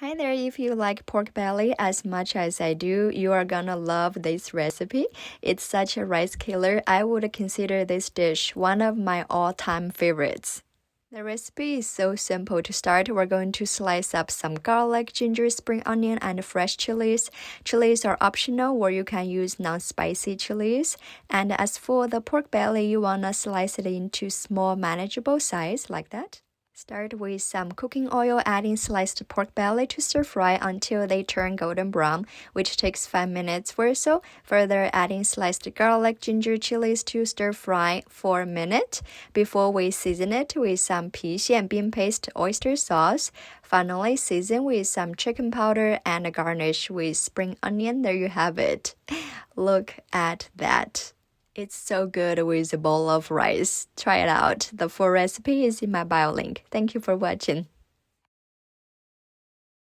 Hi there, if you like pork belly as much as I do, you are gonna love this recipe. It's such a rice killer. I would consider this dish one of my all-time favorites. The recipe is so simple. To start, we're going to slice up some garlic, ginger, spring onion, and fresh chilies. Chilies are optional, or you can use non-spicy chilies. And as for the pork belly, you wanna slice it into small, manageable size like that. Start with some cooking oil, adding sliced pork belly to stir fry until they turn golden brown, which takes 5 minutes or so. Further, adding sliced garlic, ginger, chilies to stir fry for a minute before we season it with some 郫县 bean paste oyster sauce. Finally, season with some chicken powder and garnish with spring onion. There you have it. Look at that. It's so good with a bowl of rice. Try it out. The full recipe is in my bio link. Thank you for watching.